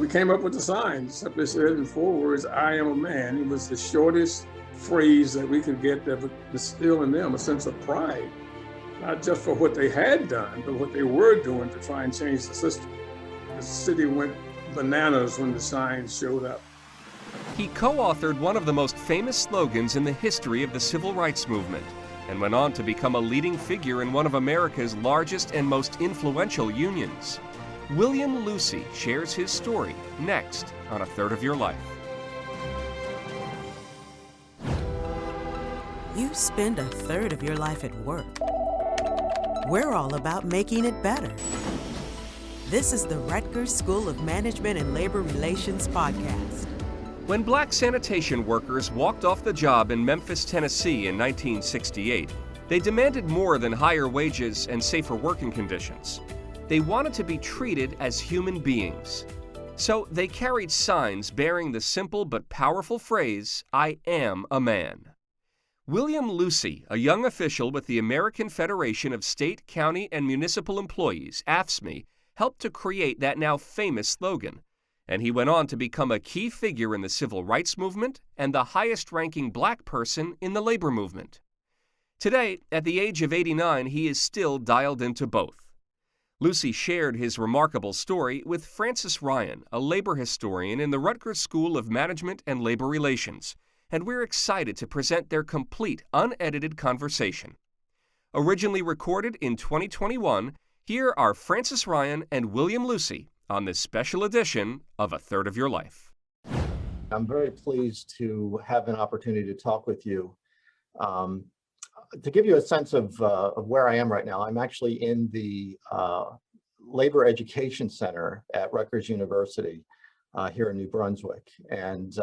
We came up with the sign, simply said in 4 words, I am a man. It was the shortest phrase that we could get that would instill in them a sense of pride, not just for what they had done, but what they were doing to try and change the system. The city went bananas when the sign showed up. He co-authored one of the most famous slogans in the history of the civil rights movement and went on to become a leading figure in one of America's largest and most influential unions. William Lucy shares his story next on A Third of Your Life. You spend a third of your life at work. We're all about making it better. This is the Rutgers School of Management and Labor Relations podcast. When black sanitation workers walked off the job in Memphis, Tennessee in 1968, they demanded more than higher wages and safer working conditions. They wanted to be treated as human beings. So they carried signs bearing the simple but powerful phrase, I am a man. William Lucy, a young official with the American Federation of State, County, and Municipal Employees, AFSCME, helped to create that now famous slogan. And he went on to become a key figure in the civil rights movement and the highest-ranking black person in the labor movement. Today, at the age of 89, he is still dialed into both. Lucy shared his remarkable story with Francis Ryan, a labor historian in the Rutgers School of Management and Labor Relations, and we're excited to present their complete, unedited conversation. Originally recorded in 2021, here are Francis Ryan and William Lucy on this special edition of A Third of Your Life. I'm very pleased to have an opportunity to talk with you. To give you a sense of where I am right now, I'm actually in the Labor Education Center at Rutgers University here in New Brunswick. And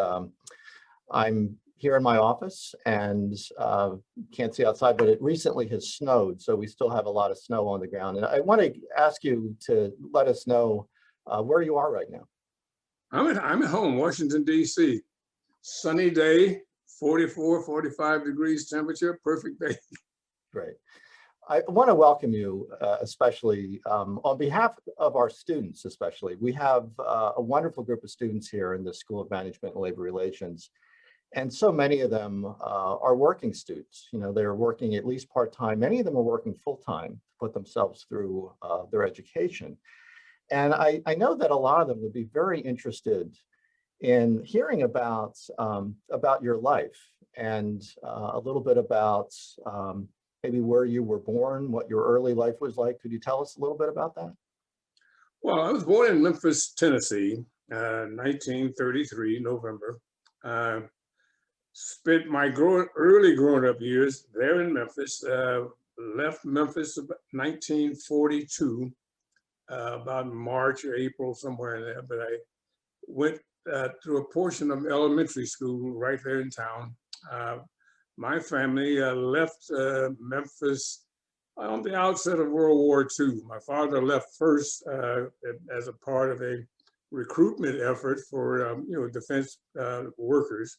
I'm here in my office and can't see outside, but it recently has snowed, so we still have a lot of snow on the ground. And I want to ask you to let us know where you are right now. I'm at home, Washington, D.C. Sunny day, 44, 45 degrees temperature, perfect day. Great. I want to welcome you, especially on behalf of our students, especially. We have a wonderful group of students here in the School of Management and Labor Relations. And so many of them are working students. You know, they're working at least part-time. Many of them are working full-time to put themselves through their education. And I know that a lot of them would be very interested in hearing about your life and a little bit about maybe where you were born, what your early life was like. Could you tell us a little bit about that? Well, I was born in Memphis, Tennessee, 1933, November. Spent my early growing up years there in Memphis, left Memphis about 1942, about March or April, somewhere in there, but I went through a portion of elementary school right there in town. My family left Memphis on the outset of World War II. My father left first as a part of a recruitment effort for defense workers.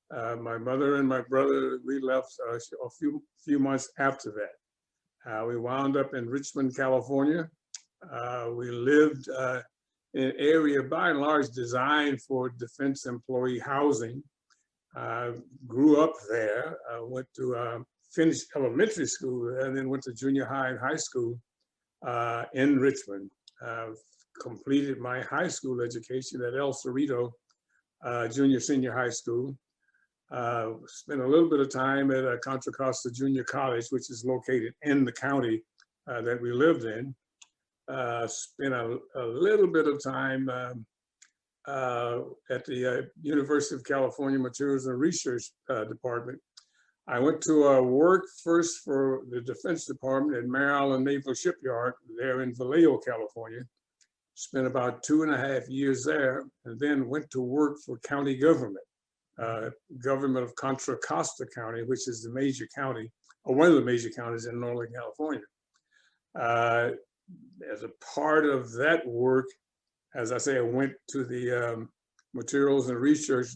My mother and my brother, we left a few months after that. We wound up in Richmond, California. We lived in an area by and large designed for defense employee housing. Grew up there, went to finished elementary school and then went to junior high and high school in Richmond. Completed my high school education at El Cerrito Senior High School. Spent a little bit of time at Contra Costa Junior College, which is located in the county that we lived in. Spent a little bit of time at the University of California Materials and Research Department. I went to work first for the Defense Department at Mare Island Naval Shipyard there in Vallejo, California. Spent about 2.5 years there, and then went to work for county government. Government of Contra Costa County, which is the major county, or one of the major counties in Northern California. As a part of that work, as I say, I went to the materials and research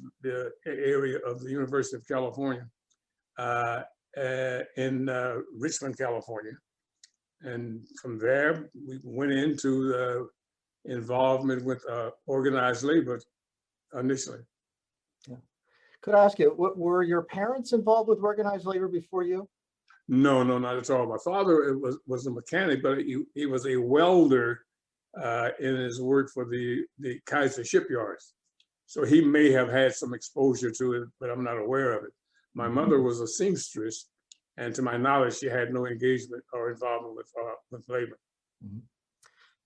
area of the University of California in Richmond, California. And from there, we went into involvement with organized labor initially. Yeah. Could I ask you, were your parents involved with organized labor before you? No, no, not at all. My father was a mechanic, but he was a welder in his work for the Kaiser shipyards. So he may have had some exposure to it, but I'm not aware of it. My mother was a seamstress, and to my knowledge, she had no engagement or involvement with labor. Mm-hmm.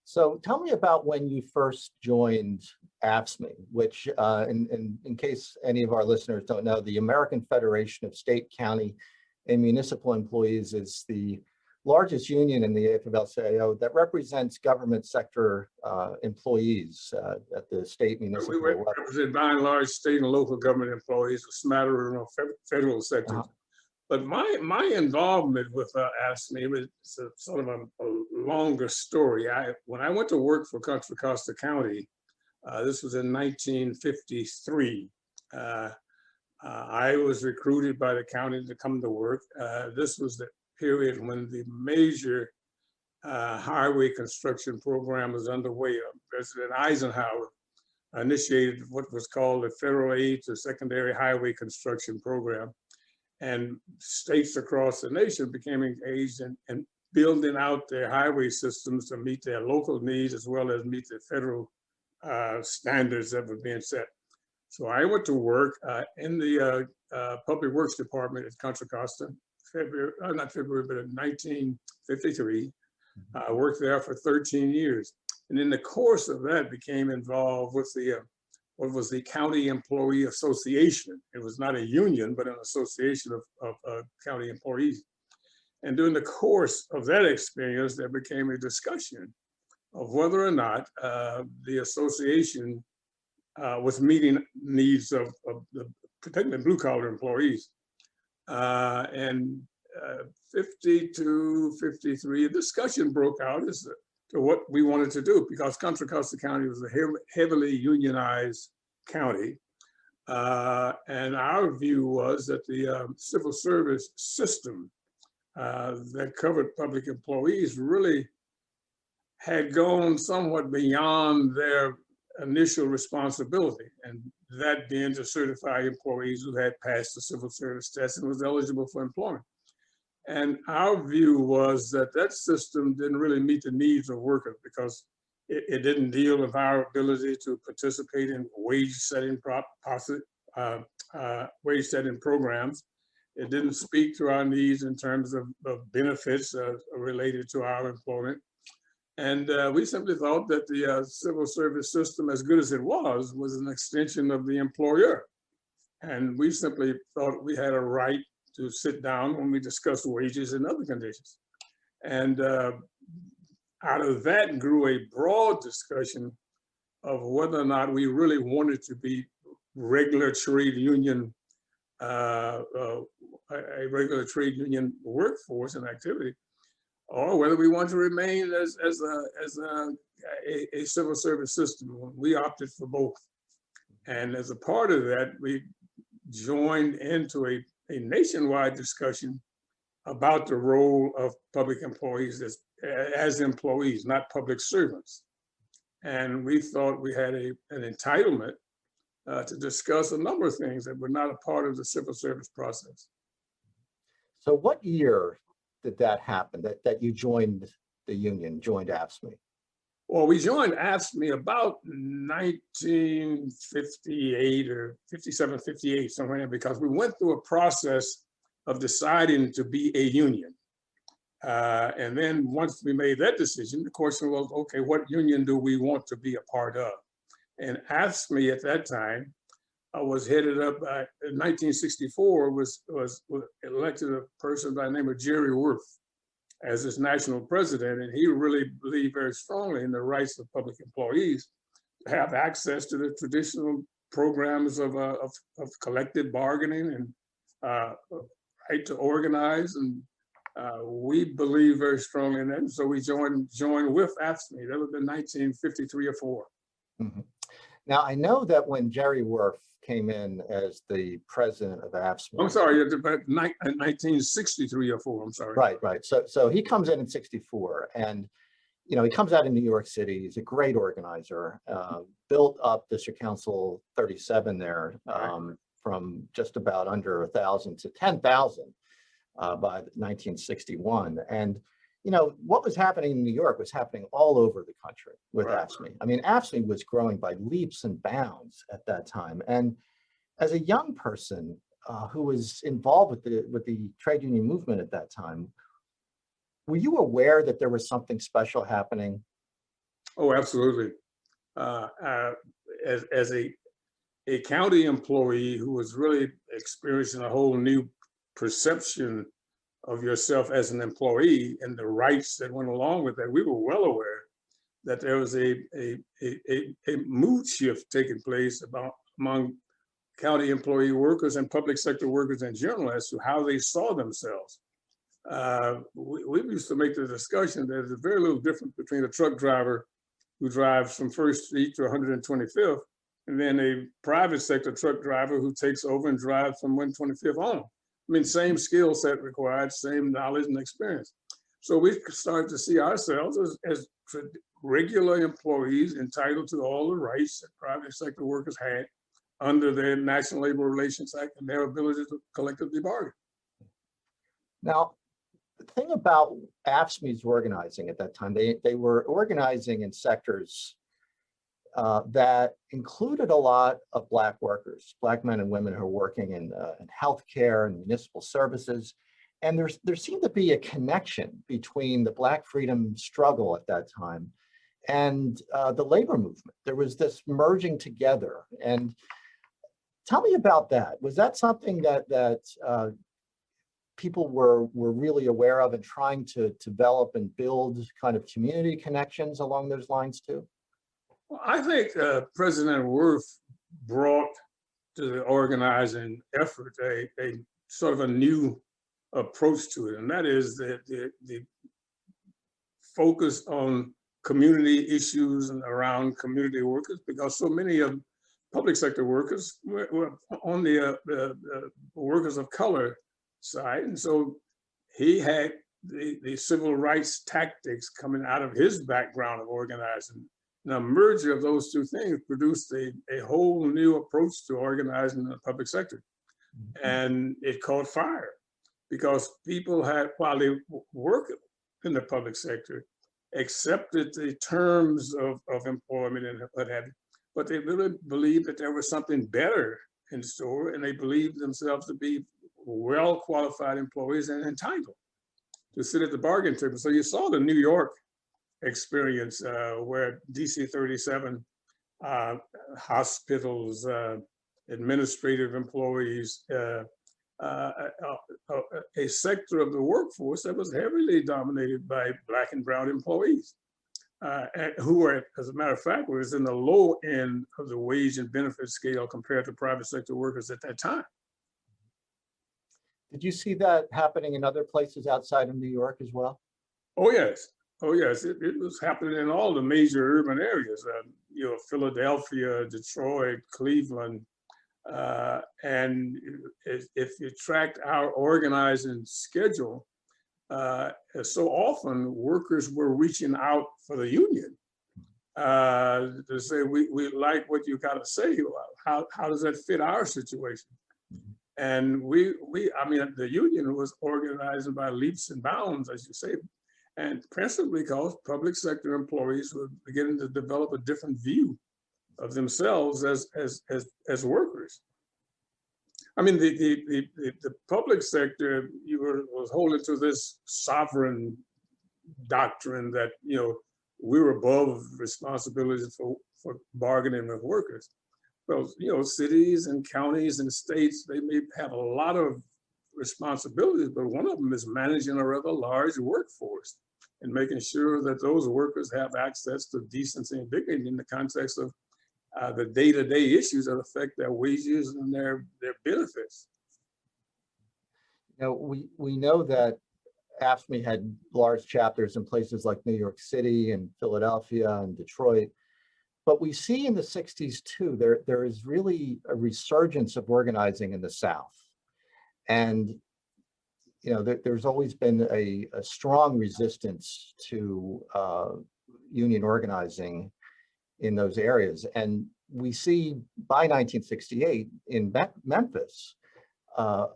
So tell me about when you first joined AFSCME, which in case any of our listeners don't know, the American Federation of State, County, and Municipal Employees is the largest union in the AFL-CIO that represents government sector employees at the state, municipal We level. represent by and large state and local government employees, a smattering of federal sectors. But my involvement with AFSCME was sort of a longer story. When I went to work for Contra Costa County, this was in 1953. I was recruited by the county to come to work. This was the period when the major highway construction program was underway. President Eisenhower initiated what was called the Federal Aid to Secondary Highway Construction Program. And states across the nation became engaged in building out their highway systems to meet their local needs as well as meet the federal standards that were being set. So I went to work in the Public Works Department at Contra Costa, not February, but in 1953. I worked there for 13 years. And in the course of that, became involved with the what was the County Employee Association. It was not a union, but an association of county employees. And during the course of that experience, there became a discussion of whether or not the association was meeting needs of the particularly blue collar employees. And 52, 53, a discussion broke out as to what we wanted to do, because Contra Costa County was a heavily unionized county. And our view was that the civil service system that covered public employees really had gone somewhat beyond their initial responsibility, and that being to certify employees who had passed the civil service test and was eligible for employment. And our view was that that system didn't really meet the needs of workers, because it didn't deal with our ability to participate in wage setting programs. It didn't speak to our needs in terms of benefits related to our employment. And we simply thought that the civil service system, as good as it was an extension of the employer. And we simply thought we had a right to sit down when we discussed wages and other conditions. And out of that grew a broad discussion of whether or not we really wanted to be regular trade union, a regular trade union workforce and activity, or whether we want to remain as a civil service system. We opted for both. And as a part of that, we joined into a nationwide discussion about the role of public employees as employees, not public servants. And we thought we had an entitlement to discuss a number of things that were not a part of the civil service process. So what year did that happen, that you joined the union, joined AFSCME? Well, we joined AFSCME about 1958 or 57, 58, somewhere in there, because we went through a process of deciding to be a union. And then once we made that decision, the question was, okay, what union do we want to be a part of? And AFSCME at that time was headed up by, in 1964, was elected a person by the name of Jerry Worth as its national president. And he really believed very strongly in the rights of public employees to have access to the traditional programs of collective bargaining and right to organize. And we believe very strongly in that. And so we joined with AFSCME. That was in 1953 or 4. Mm-hmm. Now, I know that when Jerry Worth came in as the president of AFSCME. I'm sorry, 1963 or 4, I'm sorry. Right. So he comes in 64, and he comes out of New York City. He's a great organizer, built up District Council 37 there from just about under 1,000 to 10,000 by 1961. And, what was happening in New York was happening all over the country with AFSCME. I mean, AFSCME was growing by leaps and bounds at that time. And as a young person who was involved with the trade union movement at that time, were you aware that there was something special happening? Oh, absolutely. As a county employee who was really experiencing a whole new perception of yourself as an employee and the rights that went along with that, we were well aware that there was a mood shift taking place among county employee workers and public sector workers in general as to how they saw themselves. We used to make the discussion that there's very little difference between a truck driver who drives from First Street to 125th and then a private sector truck driver who takes over and drives from 125th on. I mean, same skill set required, same knowledge and experience. So we started to see ourselves as regular employees entitled to all the rights that private sector workers had under the National Labor Relations Act and their ability to collectively bargain. Now, the thing about AFSCME's organizing at that time, they were organizing in sectors that included a lot of Black workers, Black men and women who are working in healthcare and municipal services. And there seemed to be a connection between the Black freedom struggle at that time and the labor movement. There was this merging together. And tell me about that. Was that something that people were really aware of and trying to develop and build kind of community connections along those lines too? Well, I think President Worth brought to the organizing effort a sort of a new approach to it, and that is the focus on community issues and around community workers, because so many of public sector workers were on the workers of color side, and so he had the civil rights tactics coming out of his background of organizing. And a merger of those two things produced a whole new approach to organizing in the public sector. And it caught fire because people had, while they work in the public sector, accepted the terms of employment and what have you, but they really believed that there was something better in store, and they believed themselves to be well-qualified employees and entitled to sit at the bargain table. So you saw the New York experience where DC 37 hospitals, administrative employees, a sector of the workforce that was heavily dominated by Black and brown employees, who were, as a matter of fact, was in the low end of the wage and benefit scale compared to private sector workers at that time. Did you see that happening in other places outside of New York as well? Oh, yes. Oh, yes. It was happening in all the major urban areas, Philadelphia, Detroit, Cleveland. And if you tracked our organizing schedule, so often workers were reaching out for the union to say, we like what you got to say. How does that fit our situation? And I mean, the union was organizing by leaps and bounds, as you say, and principally because public sector employees were beginning to develop a different view of themselves as workers. I mean, the public sector was holding to this sovereign doctrine that we were above responsibilities for bargaining with workers. Well, cities and counties and states, they may have a lot of responsibilities, but one of them is managing a rather large workforce and making sure that those workers have access to decency and dignity in the context of the day-to-day issues that affect their wages and their benefits. We know that AFSCME had large chapters in places like New York City and Philadelphia and Detroit. But we see in the 60s too, there is really a resurgence of organizing in the South. And there's always been a strong resistance to union organizing in those areas. And we see by 1968 in Memphis, a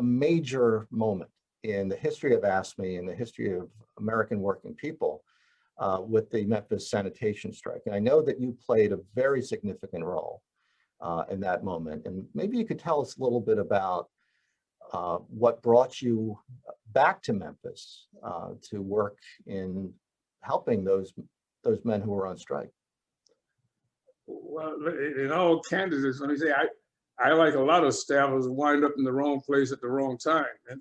major moment in the history of ASME and the history of American working people with the Memphis sanitation strike. And I know that you played a very significant role in that moment. And maybe you could tell us a little bit about what brought you back to Memphis to work in helping those men who were on strike. Well, in all candidness, let me say, I like a lot of staffers, wind up in the wrong place at the wrong time. And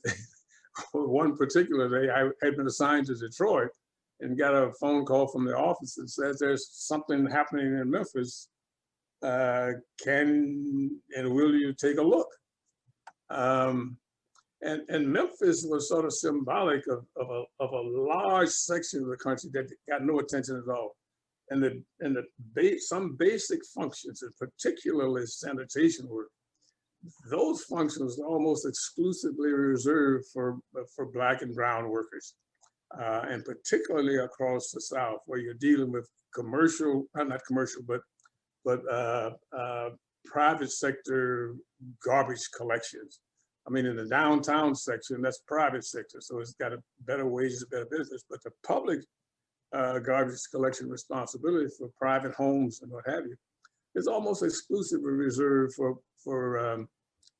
one particular day, I had been assigned to Detroit and got a phone call from the office that says there's something happening in Memphis. Can and will you take a look? And Memphis was sort of symbolic of a large section of the country that got no attention at all. And some basic functions, and particularly sanitation work, those functions are almost exclusively reserved for Black and brown workers, and particularly across the South, where you're dealing with commercial, not commercial, but private sector garbage collections. I mean, in the downtown section, that's private sector, so it's got a better wages, better business, but the public garbage collection responsibility for private homes and what have you is almost exclusively reserved for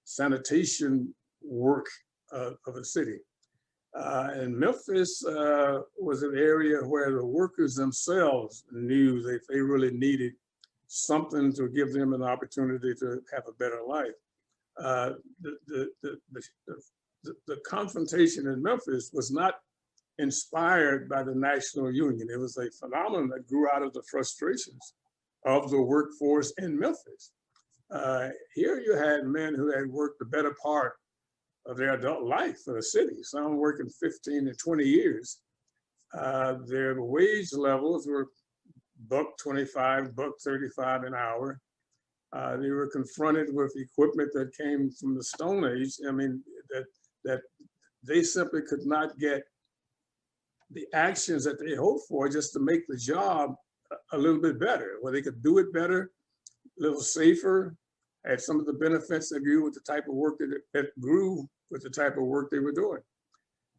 sanitation work of a city. And Memphis was an area where the workers themselves knew that they really needed something to give them an opportunity to have a better life. The confrontation in Memphis was not inspired by the National Union. It was a phenomenon that grew out of the frustrations of the workforce in Memphis. Here you had men who had worked the better part of their adult life for the city, some working 15 to 20 years. Their wage levels were $1.25, $1.35 an hour. They were confronted with equipment that came from the Stone Age. I mean, that they simply could not get the actions that they hoped for just to make the job a little bit better, where they could do it better, a little safer, had some of the benefits that grew with the type of work that grew with the type of work they were doing.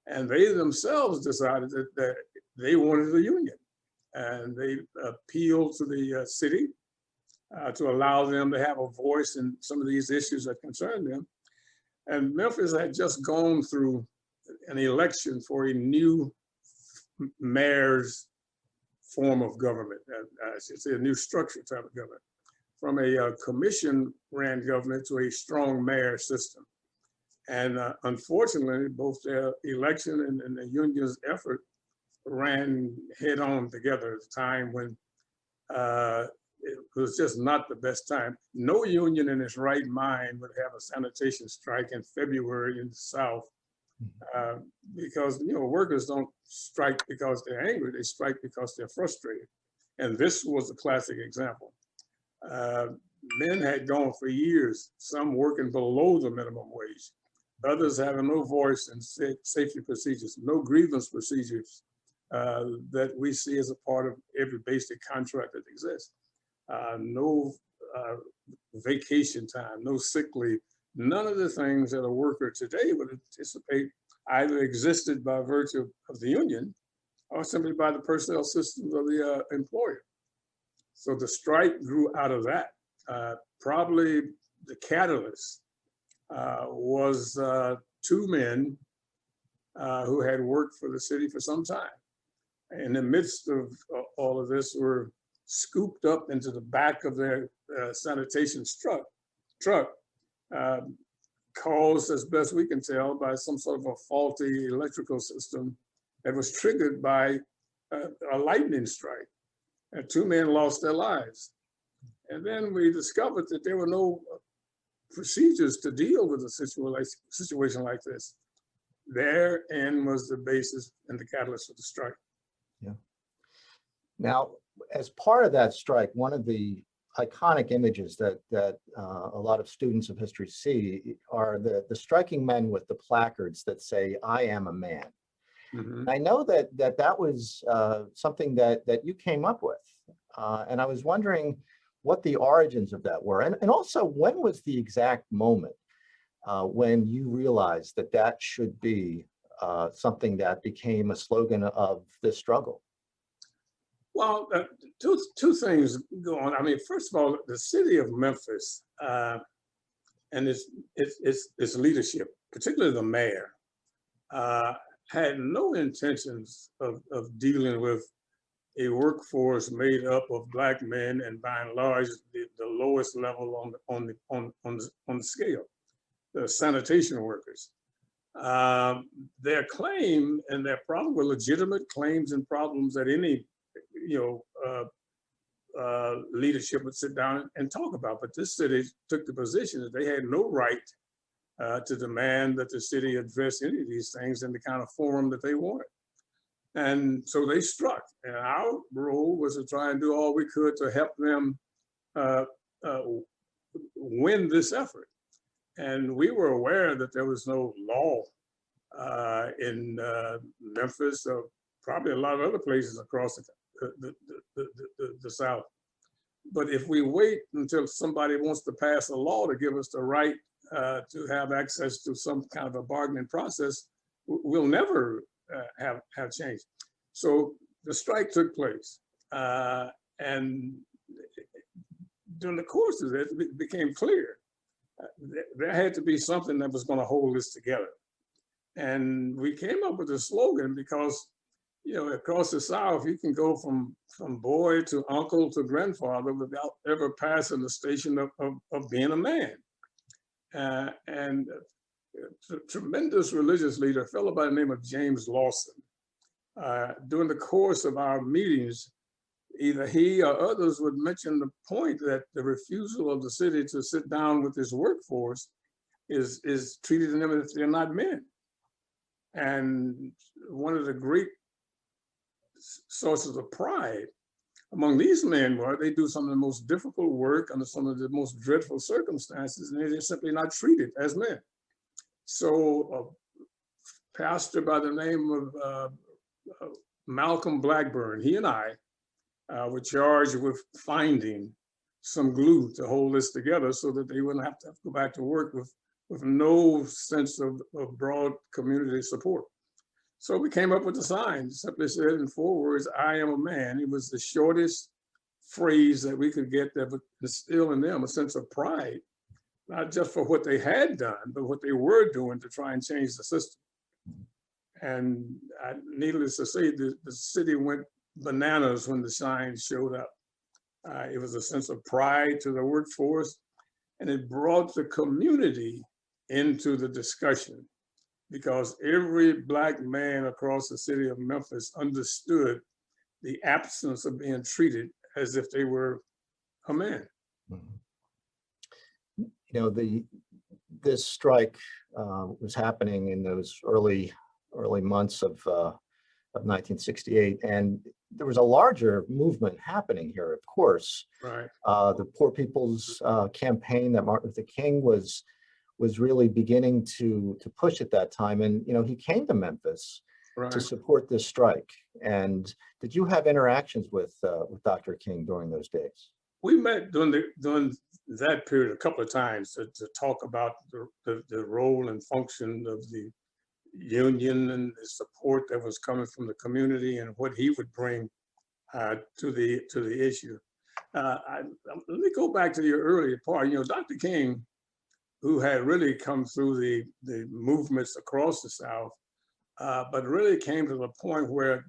And they themselves decided that they wanted a union, and they appealed to the city to allow them to have a voice in some of these issues that concern them. And Memphis had just gone through an election for a new mayor's form of government, I should say a new structure type of government, from a commission-ran government to a strong mayor system. And unfortunately, both their election and the union's effort ran head-on together at a time when it was just not the best time. No union in its right mind would have a sanitation strike in February in the South, because workers don't strike because they're angry, they strike because they're frustrated. And this was a classic example. Men had gone for years, some working below the minimum wage, others having no voice in safety procedures, no grievance procedures that we see as a part of every basic contract that exists. No vacation time, no sick leave, none of the things that a worker today would anticipate either existed by virtue of the union or simply by the personnel systems of the employer. So the strike grew out of that. Probably the catalyst was two men who had worked for the city for some time. In the midst of all of this, were scooped up into the back of their sanitation truck, caused, as best we can tell, by some sort of a faulty electrical system that was triggered by a lightning strike. And two men lost their lives. And then we discovered that there were no procedures to deal with a situation like this. Therein was the basis and the catalyst of the strike. Yeah. Now, as part of that strike, one of the iconic images that a lot of students of history see are the striking men with the placards that say, "I am a man." Mhm. I know that was something that you came up with. And I was wondering what the origins of that were. And also, when was the exact moment when you realized that that should be something that became a slogan of this struggle? Well, two things go on. I mean, first of all, the city of Memphis and its leadership, particularly the mayor, uh, had no intentions of dealing with a workforce made up of Black men, and by and large, the lowest level on the scale, the sanitation workers. Their claim and their problem were legitimate claims and problems that any, you leadership would sit down and talk about. But this city took the position that they had no right to demand that the city address any of these things in the kind of forum that they wanted. And so they struck. And our role was to try and do all we could to help them uh, uh, win this effort. And we were aware that there was no law in Memphis, or probably a lot of other places across the South. But if we wait until somebody wants to pass a law to give us the right to have access to some kind of a bargaining process, we'll never have change. So the strike took place. And during the course of it, it became clear there had to be something that was going to hold this together. And we came up with a slogan because, across the South, you can go from boy to uncle to grandfather without ever passing the station of being a man. And a tremendous religious leader, a fellow by the name of James Lawson, during the course of our meetings, either he or others would mention the point that the refusal of the city to sit down with this workforce is treating them as if they're not men. And one of the great sources of pride among these men were they do some of the most difficult work under some of the most dreadful circumstances, and they're simply not treated as men. So a pastor by the name of Malcolm Blackburn, he and I were charged with finding some glue to hold this together so that they wouldn't have to go back to work with no sense of broad community support. So we came up with the sign, simply said in 4 words, "I am a man." It was the shortest phrase that we could get that would instill in them a sense of pride, not just for what they had done, but what they were doing to try and change the system. And needless to say, the city went bananas when the sign showed up. It was a sense of pride to the workforce, and it brought the community into the discussion, because every Black man across the city of Memphis understood the absence of being treated as if they were a man. This strike was happening in those early months of 1968, and there was a larger movement happening here, of course. Right. The Poor People's Campaign that Martin Luther King was really beginning to push at that time, and he came to Memphis to support this strike. And did you have interactions with Dr. King during those days? We met during that period a couple of times to talk about the role and function of the union and the support that was coming from the community and what he would bring to the issue. Let me go back to your earlier part. Dr. King, who had really come through the movements across the South, but really came to the point where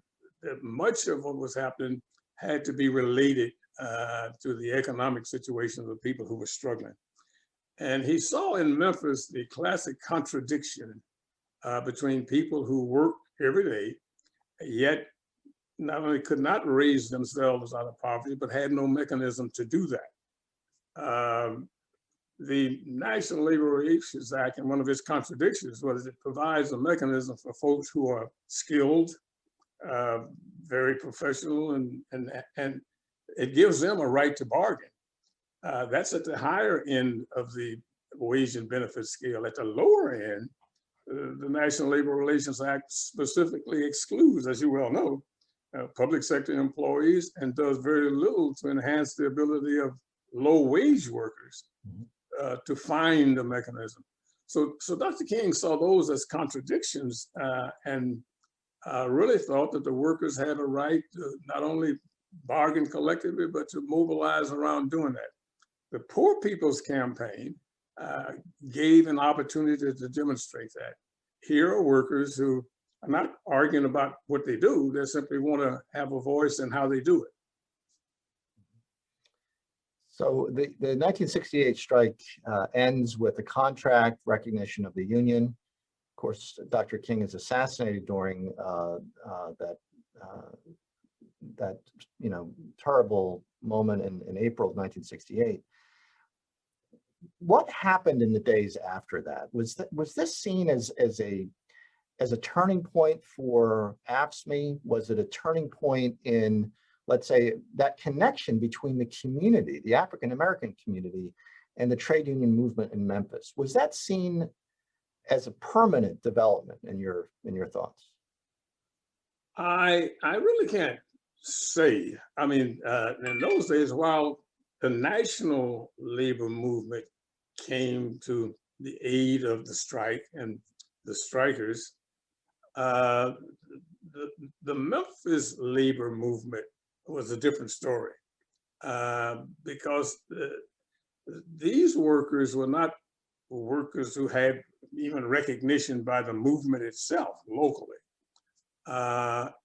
much of what was happening had to be related to the economic situation of the people who were struggling. And he saw in Memphis the classic contradiction between people who worked every day, yet not only could not raise themselves out of poverty, but had no mechanism to do that. The National Labor Relations Act, and one of its contradictions was it provides a mechanism for folks who are skilled, very professional, and it gives them a right to bargain. That's at the higher end of the wage and benefit scale. At the lower end, the National Labor Relations Act specifically excludes, as you well know, public sector employees and does very little to enhance the ability of low wage workers to find a mechanism. So Dr. King saw those as contradictions and really thought that the workers had a right to not only bargain collectively, but to mobilize around doing that. The Poor People's Campaign gave an opportunity to demonstrate that. Here are workers who are not arguing about what they do, they simply want to have a voice in how they do it. So the 1968 strike ends with a contract recognition of the union. Of course, Dr. King is assassinated during that terrible moment in April of 1968. What happened in the days after that? Was this seen as a turning point for AFSCME? Was it a turning point in, let's say, that connection between the community, the African American community, and the trade union movement in Memphis? Was that seen as a permanent development in your thoughts? I really can't say. I mean, in those days, while the national labor movement came to the aid of the strike and the strikers, the Memphis labor movement was a different story because these workers were not workers who had even recognition by the movement itself locally.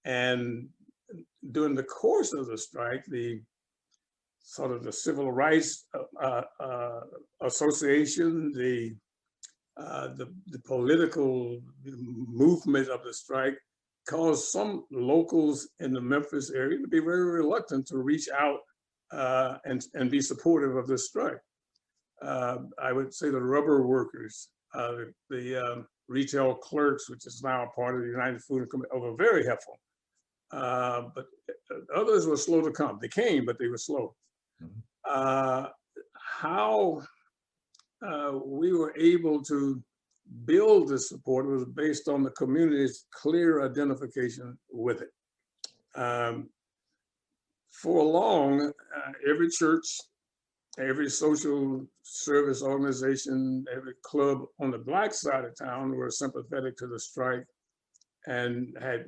And during the course of the strike, the Civil Rights Association, the political movement of the strike caused some locals in the Memphis area to be very reluctant to reach out and be supportive of this strike. I would say the rubber workers, the retail clerks, which is now a part of the United Food and Committee, were very helpful. But others were slow to come. They came, but they were slow. How we were able to build this support was based on the community's clear identification with it. For long, every church, every social service organization, every club on the Black side of town were sympathetic to the strike and had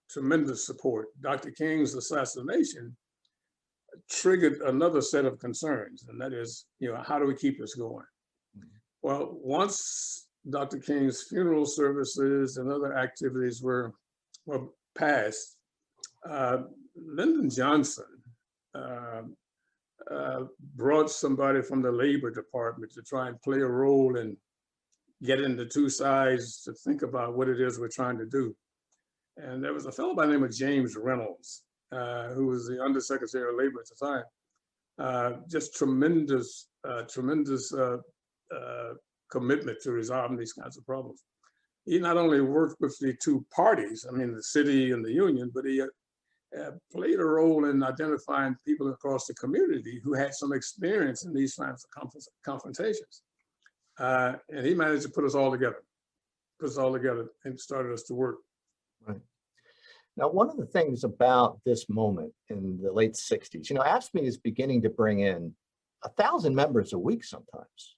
tremendous support. Dr. King's assassination triggered another set of concerns, and that is, how do we keep this going? Well, once Dr. King's funeral services and other activities were passed, Lyndon Johnson brought somebody from the Labor Department to try and play a role and get into two sides to think about what it is we're trying to do. And there was a fellow by the name of James Reynolds, who was the Undersecretary of Labor at the time. Just tremendous commitment to resolving these kinds of problems. He not only worked with the two parties, I mean, the city and the union, but he played a role in identifying people across the community who had some experience in these kinds of confrontations. And he managed to put us all together and started us to work. Right. Now, one of the things about this moment in the late 60s, AFSCME is beginning to bring in 1,000 members a week sometimes,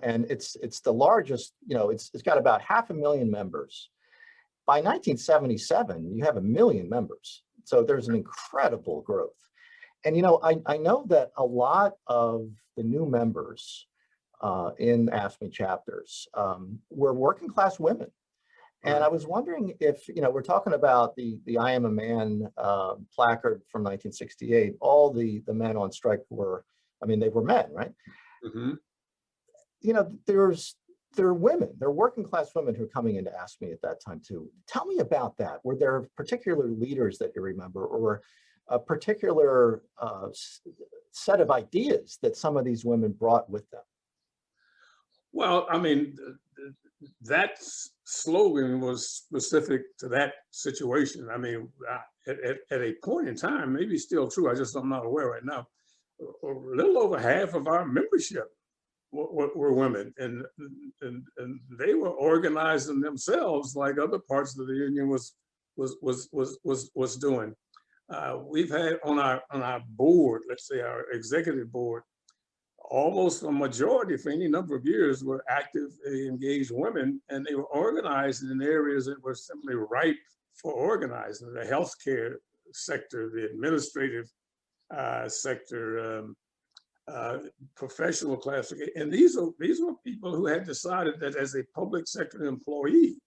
and it's the largest, it's got about 500,000 members. By 1977, you have 1 million members. So there's an incredible growth. And, I know that a lot of the new members in AFSCME chapters were working class women. And I was wondering if, we're talking about the I Am a Man placard from 1968, all the men on strike they were men, right? Mm-hmm. There are women, there are working class women who are coming into AFSCME at that time too. Tell me about that. Were there particular leaders that you remember, or a particular set of ideas that some of these women brought with them? Well, that slogan was specific to that situation. At a point in time, maybe still true, I'm not aware right now, a little over half of our membership were women, and they were organizing themselves like other parts of the union was doing. We've had on our board, let's say our executive board, almost a majority for any number of years were actively engaged women, and they were organized in areas that were simply ripe for organizing: the healthcare sector, the administrative sector, professional classification. And these were people who had decided that as a public sector employee,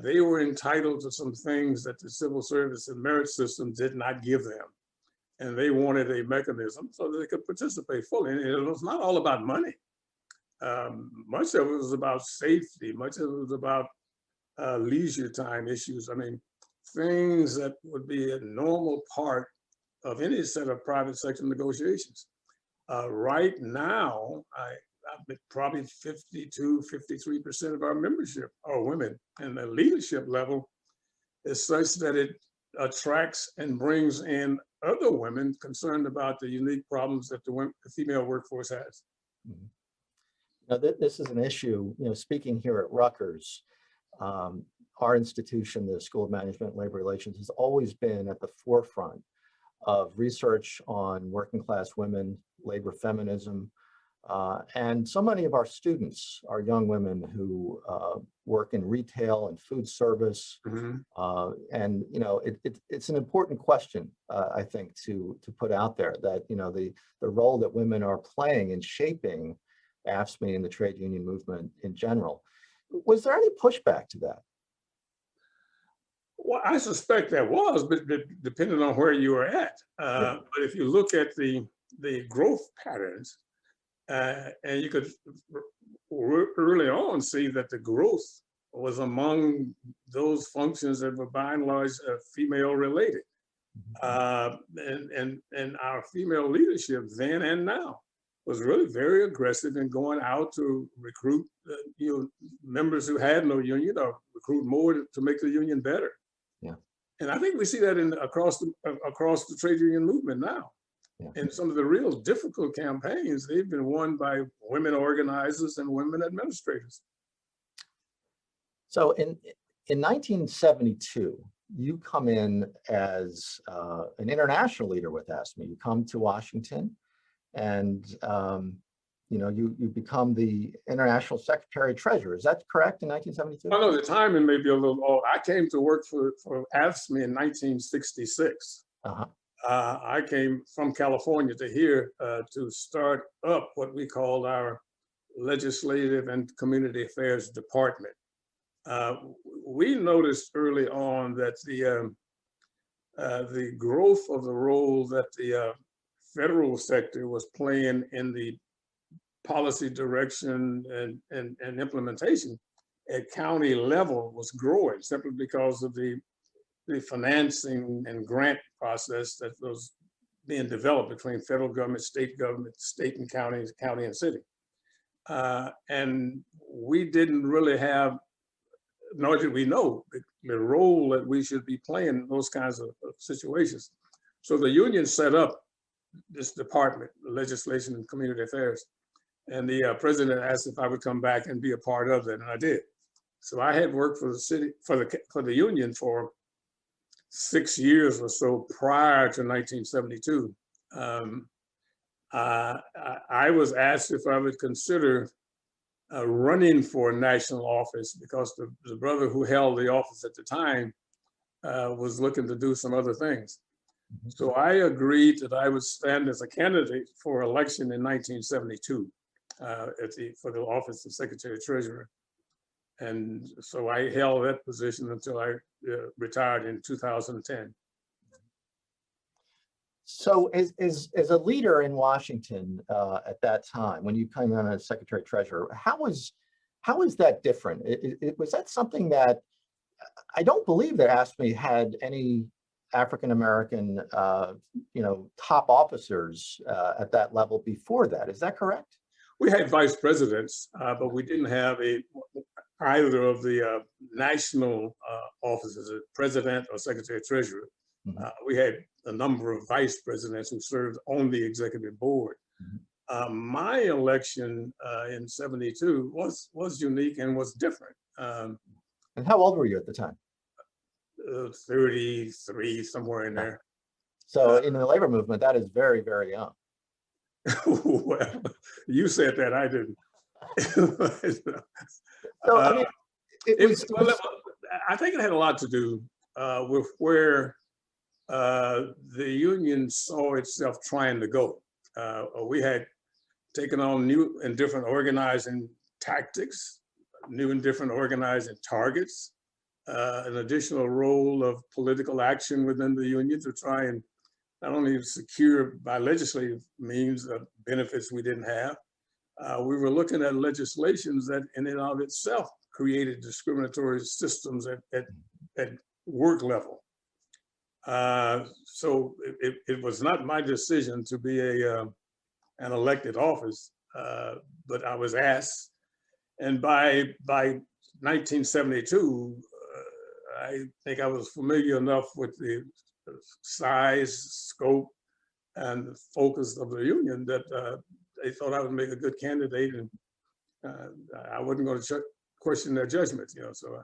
they were entitled to some things that the civil service and merit system did not give them. And they wanted a mechanism so that they could participate fully. And it was not all about money. Much of it was about safety. Much of it was about leisure time issues. I mean, things that would be a normal part of any set of private sector negotiations. Right now, probably 52, 53% of our membership are women, and the leadership level is such that it attracts and brings in other women concerned about the unique problems that the female workforce has. Mm-hmm. Now, this is an issue, speaking here at Rutgers, our institution, the School of Management and Labor Relations, has always been at the forefront of research on working class women, labor feminism, and so many of our students are young women who work in retail and food service. Mm-hmm. And it's an important question, I think, to put out there, that the role that women are playing in shaping AFSCME and the trade union movement in general. Was there any pushback to that? Well, I suspect there was, but depending on where you are at. Yeah. But if you look at the growth patterns, and you could early on see that the growth was among those functions that were by and large female related. And our female leadership then and now was really very aggressive in going out to recruit members who had no union, or recruit more to make the union better. Yeah. And I think we see that across the trade union movement now. Yeah. And some of the real difficult campaigns, they've been won by women organizers and women administrators. So in 1972, you come in as an international leader with AFSCME. You come to Washington, and you become the International Secretary Treasurer. Is that correct, in 1972? Oh, no, the timing may be a little old. I came to work for AFSCME in 1966. Uh-huh. I came from California to here to start up what we called our Legislative and Community Affairs Department. We noticed early on that the growth of the role that the federal sector was playing in the policy direction and implementation at county level was growing, simply because of the financing and grant process that was being developed between federal government, state and county and city. And we didn't really have, nor did we know the role that we should be playing in those kinds of situations. So the union set up this department, Legislation and Community Affairs. And the president asked if I would come back and be a part of it, and I did. So I had worked for the city, for the union for 6 years or so prior to 1972. I was asked if I would consider running for national office, because the brother who held the office at the time was looking to do some other things. So I agreed that I would stand as a candidate for election in 1972 for the office of Secretary Treasurer. And so I held that position until I retired in 2010. So as a leader in Washington at that time, when you came on as Secretary Treasurer, how was that different? Was that something that, I don't believe that AFSCME had any African-American, top officers at that level before that. Is that correct? We had vice presidents, but we didn't have either of the national offices, president or secretary treasurer. Mm-hmm. We had a number of vice presidents who served on the executive board. Mm-hmm. My election in '72 was unique and was different. And how old were you at the time? 33, somewhere in there. So in the labor movement, that is very, very young. Well, you said that, I didn't. So I mean, I think it had a lot to do with where the union saw itself trying to go. We had taken on new and different organizing tactics, new and different organizing targets, an additional role of political action within the union to try and not only secure by legislative means benefits we didn't have. We were looking at legislations that in and of itself created discriminatory systems at work level. So it was not my decision to be an elected office, but I was asked. And by 1972, I think I was familiar enough with the size, scope, and the focus of the union that they thought I would make a good candidate, and I wasn't going to question their judgment, you know. So,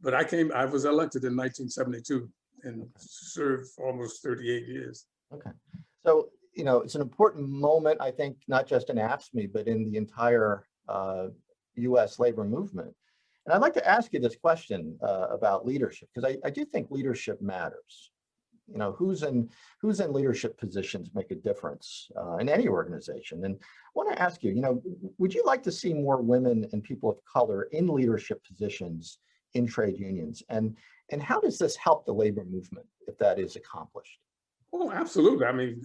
but I was elected in 1972 and served for almost 38 years. Okay, so you know it's an important moment, I think, not just in AFSCME, but in the entire U.S. labor movement. And I'd like to ask you this question about leadership, because I do think leadership matters. You know, who's in leadership positions make a difference in any organization. And I want to ask you, you know, would you like to see more women and people of color in leadership positions in trade unions? And how does this help the labor movement if that is accomplished? Oh, absolutely. I mean,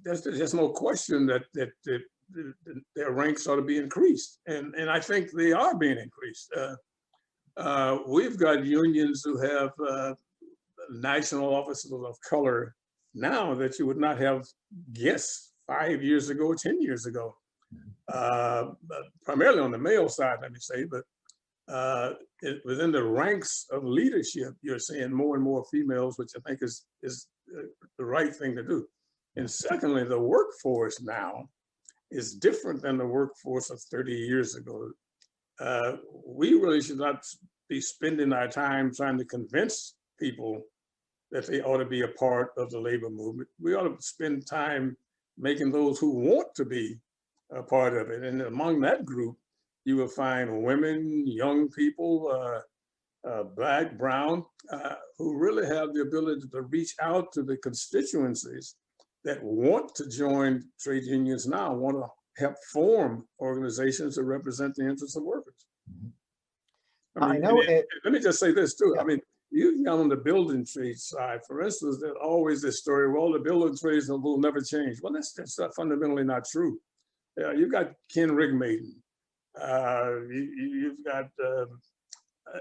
there's just no question that their ranks ought to be increased, and I think they are being increased. We've got unions who have national officers of color now that you would not have guessed 5 years ago, 10 years ago. Primarily on the male side, let me say, but within the ranks of leadership, you're seeing more and more females, which I think is the right thing to do. And secondly, the workforce now is different than the workforce of 30 years ago. We really should not be spending our time trying to convince people that they ought to be a part of the labor movement. We ought to spend time making those who want to be a part of it. And among that group, you will find women, young people, Black, brown, who really have the ability to reach out to the constituencies that want to join trade unions now, want to help form organizations that represent the interests of workers. I mean, let me just say this too. Yeah. I mean, you can go on the building trade side, for instance, there's always this story, well, the building trades will never change. Well, that's fundamentally not true. You've got Ken Rigmaiden. You've got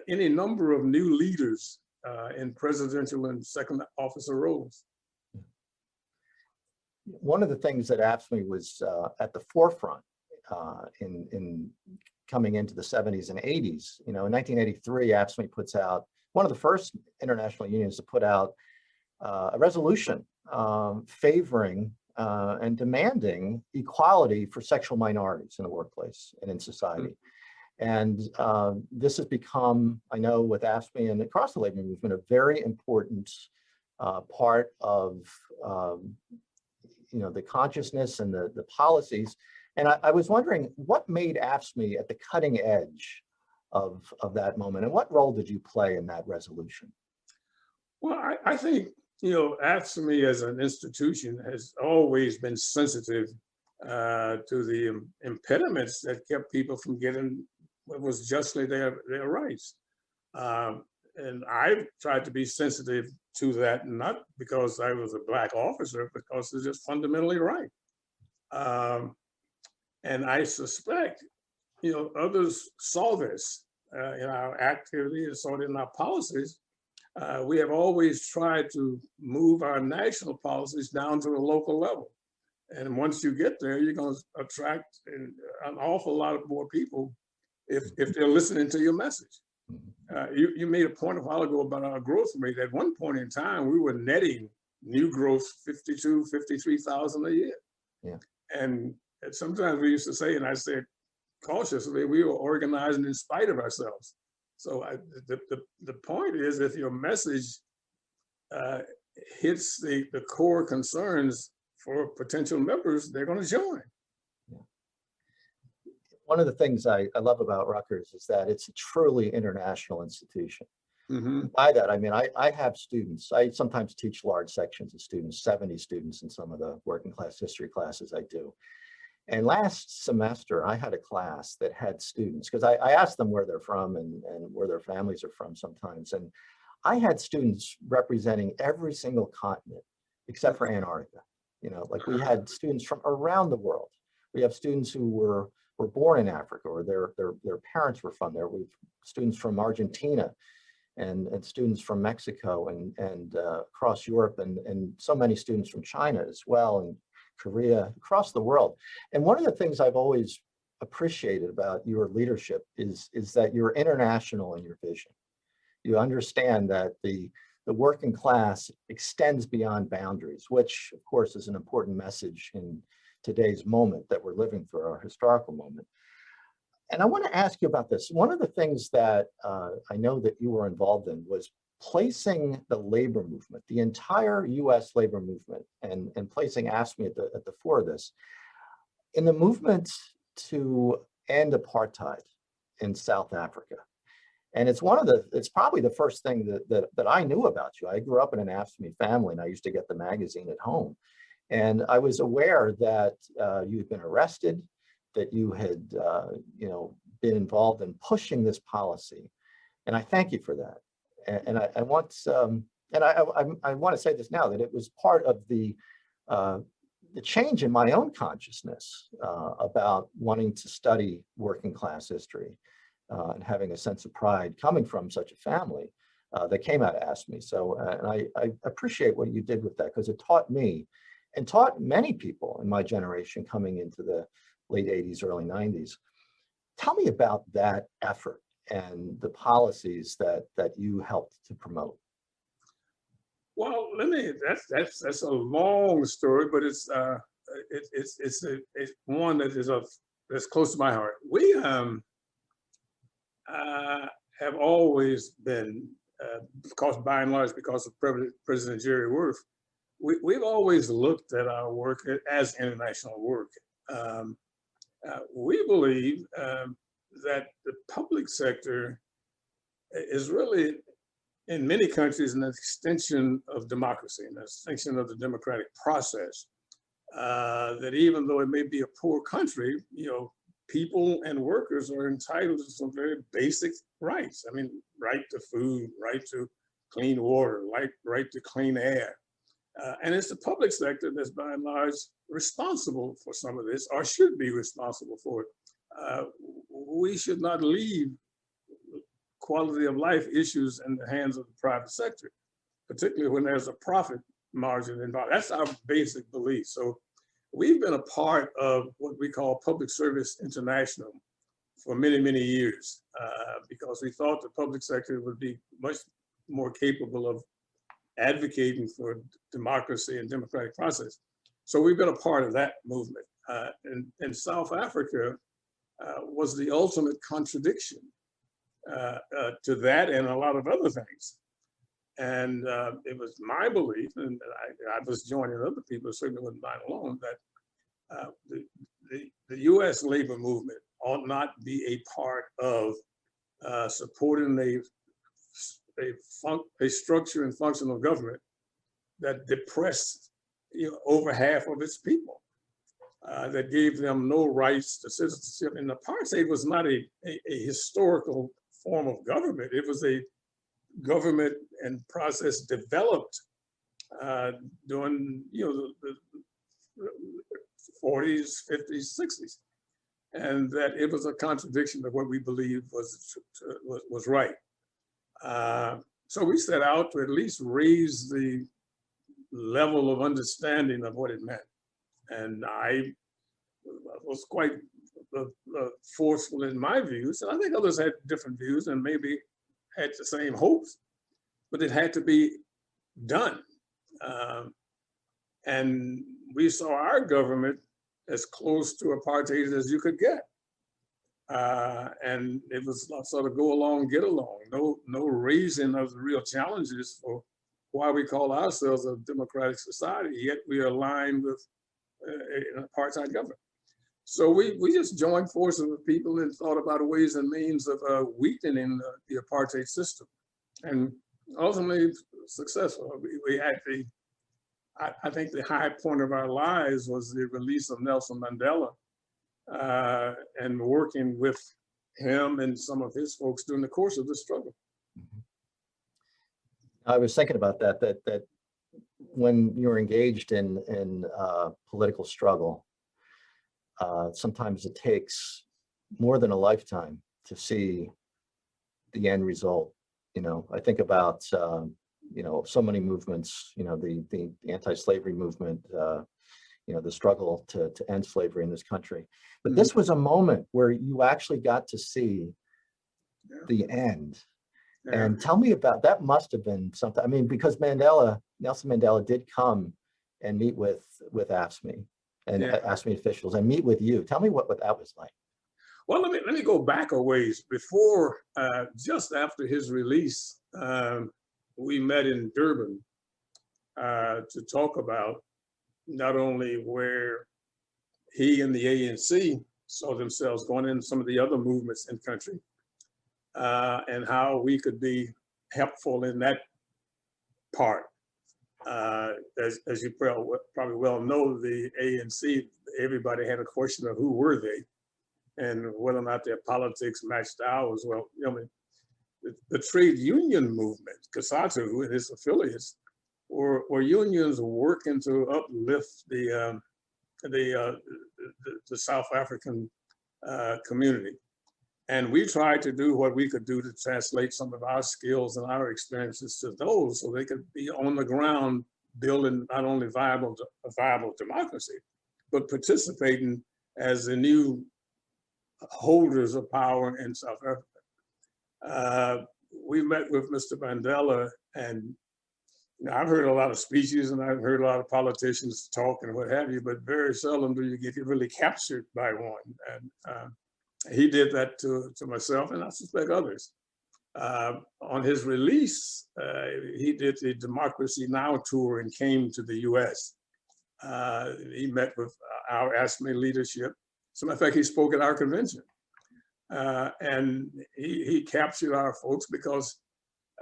any number of new leaders in presidential and second officer roles. One of the things that AFSCME was at the forefront in coming into the 70s and 80s, you know, in 1983, AFSCME puts out, one of the first international unions to put out a resolution favoring and demanding equality for sexual minorities in the workplace and in society. And this has become, I know with AFSCME and across the labor movement, a very important part of you know, the consciousness and the policies. And I was wondering what made AFSCME at the cutting edge of that moment, and what role did you play in that resolution? Well, I think, you know, AFSCME as an institution has always been sensitive to the impediments that kept people from getting what was justly their rights. And I've tried to be sensitive to that, not because I was a Black officer, because it's just fundamentally right. And I suspect, you know, others saw this in our activity and saw it in our policies. We have always tried to move our national policies down to the local level. And once you get there, you're going to attract an awful lot of more people if they're listening to your message. You made a point a while ago about our growth rate. At one point in time, we were netting new growth 52, 53,000 a year. Yeah. And sometimes we used to say, and I said cautiously, we were organizing in spite of ourselves. So the point is, if your message hits the core concerns for potential members, they're going to join. Yeah. One of the things I love about Rutgers is that it's a truly international institution. Mm-hmm. By that, I mean, I have students. I sometimes teach large sections of students, 70 students in some of the working class history classes I do. And last semester, I had a class that had students, because I asked them where they're from and where their families are from sometimes. And I had students representing every single continent except for Antarctica. You know, like we had students from around the world. We have students who were born in Africa, or their parents were from there. We've students from Argentina and students from Mexico and across Europe, and so many students from China as well, and Korea, across the world. And one of the things I've always appreciated about your leadership is that you're international in your vision. You understand that the working class extends beyond boundaries, which of course is an important message in today's moment that we're living through, our historical moment. And I want to ask you about this. One of the things that I know that you were involved in was placing the labor movement, the entire US labor movement, and placing AFSCME at the fore of this, in the movement to end apartheid in South Africa. And it's probably the first thing that I knew about you. I grew up in an AFSCME family, and I used to get the magazine at home. And I was aware that you had been arrested, that you had been involved in pushing this policy. And I thank you for that. And I want to say this now, that it was part of the change in my own consciousness about wanting to study working class history and having a sense of pride coming from such a family that came out of AFSCME. So, and I appreciate what you did with that, because it taught me and taught many people in my generation coming into the late 80s, early 90s. Tell me about that effort and the policies that you helped to promote. Well, that's a long story, but it's one that's close to my heart. We have always been, because by and large, because of President Jerry Worth, we've always looked at our work as international work. We believe that the public sector is really, in many countries, an extension of democracy, an extension of the democratic process. That even though it may be a poor country, people and workers are entitled to some very basic rights. I mean, right to food, right to clean water, right to clean air. And it's the public sector that's by and large responsible for some of this, or should be responsible for it. We should not leave quality of life issues in the hands of the private sector, particularly when there's a profit margin involved. That's our basic belief. So we've been a part of what we call Public Service International for many, many years, because we thought the public sector would be much more capable of advocating for democracy and democratic process. So we've been a part of that movement. And South Africa was the ultimate contradiction to that and a lot of other things. And it was my belief, and I was joining other people, certainly wasn't mine alone, that the US labor movement ought not be a part of supporting a structure and function of government that depressed over half of its people, that gave them no rights to citizenship. And apartheid was not a historical form of government. It was a government and process developed during the 40s, 50s, 60s, and that it was a contradiction of what we believed was right. So we set out to at least raise the level of understanding of what it meant. And I was quite forceful in my views, and I think others had different views and maybe had the same hopes, but it had to be done. And we saw our government as close to apartheid as you could get. And it was sort of go along, get along. No raising of the real challenges for why we call ourselves a democratic society, yet we are aligned with an apartheid government. So we just joined forces with people and thought about ways and means of weakening the apartheid system, and ultimately successful. We had I think the high point of our lives was the release of Nelson Mandela, and working with him and some of his folks during the course of the struggle. I was thinking about that when you're engaged in political struggle, sometimes it takes more than a lifetime to see the end result. You know, I think about you know, so many movements, you know, the anti-slavery movement, you know, the struggle to end slavery in this country. But this was a moment where you actually got to see the end. And tell me about that. Must have been something. I mean, because Nelson Mandela did come and meet with AFSCME and AFSCME officials and meet with you. Tell me what that was like. Well, let me go back a ways. Before, just after his release, we met in Durban to talk about not only where he and the ANC saw themselves going in some of the other movements in the country, and how we could be helpful in that part. As you probably well know, the ANC, everybody had a question of who were they and whether or not their politics matched ours. Well, you know, the trade union movement, COSATU and its affiliates, were unions working to uplift the South African community. And we tried to do what we could do to translate some of our skills and our experiences to those so they could be on the ground building not only a viable democracy, but participating as the new holders of power in South Africa. We met with Mr. Mandela, and you know, I've heard a lot of speeches and I've heard a lot of politicians talk and what have you, but very seldom do you get really captured by one. And he did that to myself, and I suspect others. On his release, he did the Democracy Now! Tour and came to the US. He met with our AFSCME leadership. As a matter of fact, he spoke at our convention. And he captured our folks because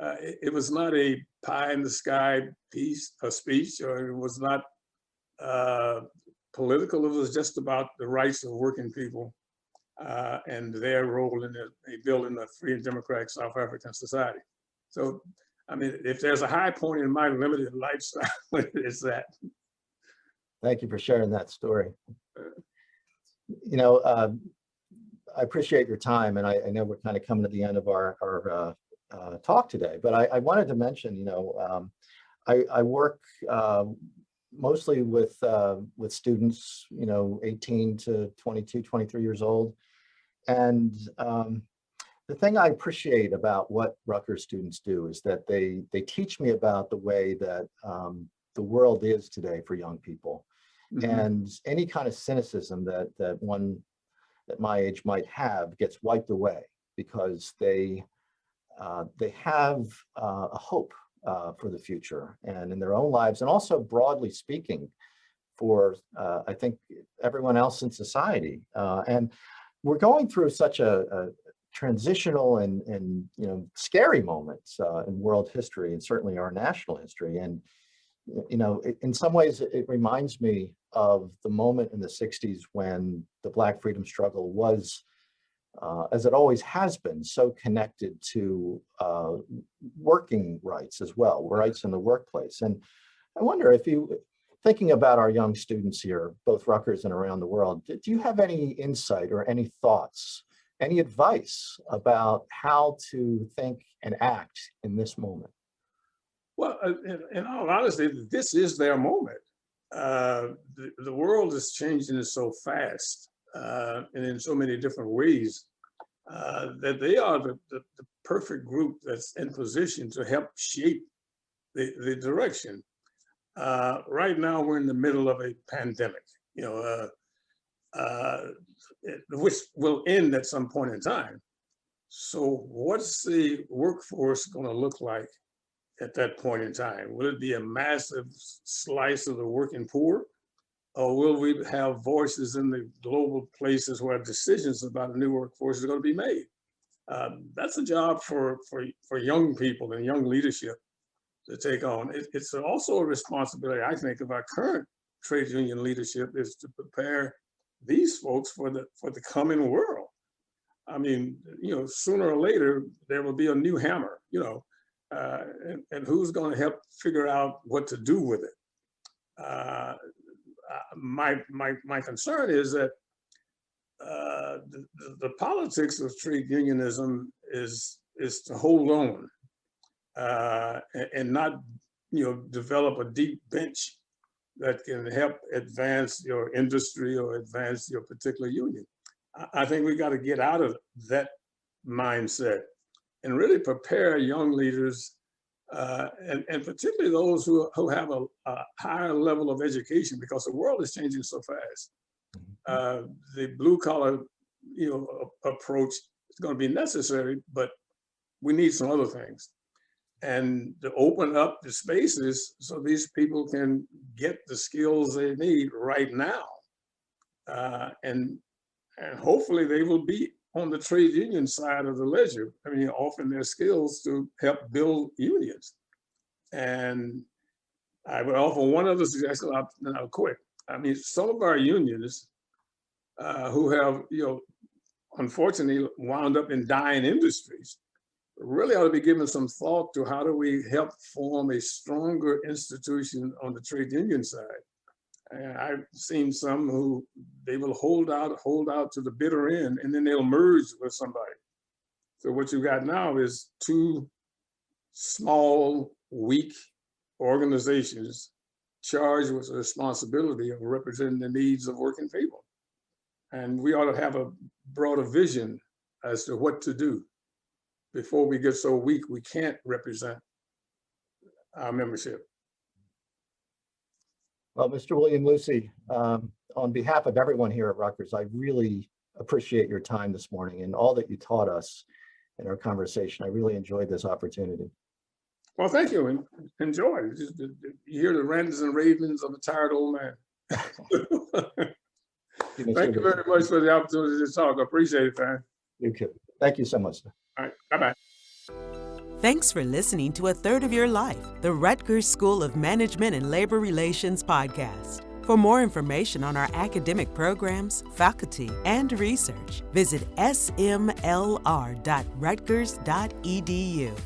it was not a pie in the sky speech, or it was not political. It was just about the rights of working people and their role in building a free and democratic South African society. So, I mean, if there's a high point in my limited lifestyle, it's that. Thank you for sharing that story. You know, I appreciate your time, and I know we're kind of coming to the end of our talk today, but I wanted to mention, you know, I work mostly with students, you know, 18 to 22, 23 years old. And the thing I appreciate about what Rutgers students do is that they teach me about the way that the world is today for young people. Mm-hmm. And any kind of cynicism that one at my age might have gets wiped away because they have a hope for the future and in their own lives, and also broadly speaking for I think everyone else in society. And we're going through such a transitional and you know, scary moments in world history, and certainly our national history. And you know, in some ways it reminds me of the moment in the 60s when the Black freedom struggle was, as it always has been, so connected to working rights as well, rights in the workplace. And I wonder if you, thinking about our young students here, both Rutgers and around the world, do you have any insight or any thoughts, any advice about how to think and act in this moment? Well, in all honesty, this is their moment. The world is changing so fast and in so many different ways that they are the perfect group that's in position to help shape the direction. Right now, we're in the middle of a pandemic, you know, which will end at some point in time. So what's the workforce going to look like at that point in time? Will it be a massive slice of the working poor? Or will we have voices in the global places where decisions about a new workforce is going to be made? That's a job for young people and young leadership to take on. It's also a responsibility, I think, of our current trade union leadership is to prepare these folks for the coming world. I mean, you know, sooner or later, there will be a new hammer, you know, and who's going to help figure out what to do with it? My concern is that the politics of trade unionism is to hold on and not, you know, develop a deep bench that can help advance your industry or advance your particular union. I think we got to get out of that mindset and really prepare young leaders, and particularly those who have a higher level of education, because the world is changing so fast. The blue collar, you know, approach is going to be necessary, but we need some other things. And to open up the spaces so these people can get the skills they need right now. And hopefully they will be on the trade union side of the ledger. I mean, offering their skills to help build unions. And I would offer one other suggestion, I'll quit. I mean, some of our unions who have, you know, unfortunately wound up in dying industries, really ought to be given some thought to how do we help form a stronger institution on the trade union side. And I've seen some who they will hold out to the bitter end, and then they'll merge with somebody. So what you got now is two small, weak organizations charged with the responsibility of representing the needs of working people. And we ought to have a broader vision as to what to do before we get so weak we can't represent our membership. Well, Mr. William Lucy, on behalf of everyone here at Rutgers, I really appreciate your time this morning and all that you taught us in our conversation. I really enjoyed this opportunity. Well, thank you, and enjoy. You hear the rants and ravings of a tired old man. Thank you very much for the opportunity to talk. I appreciate it, man. You too. Thank you so much, sir. All right, bye-bye. Thanks for listening to A Third of Your Life, the Rutgers School of Management and Labor Relations podcast. For more information on our academic programs, faculty, and research, visit smlr.rutgers.edu.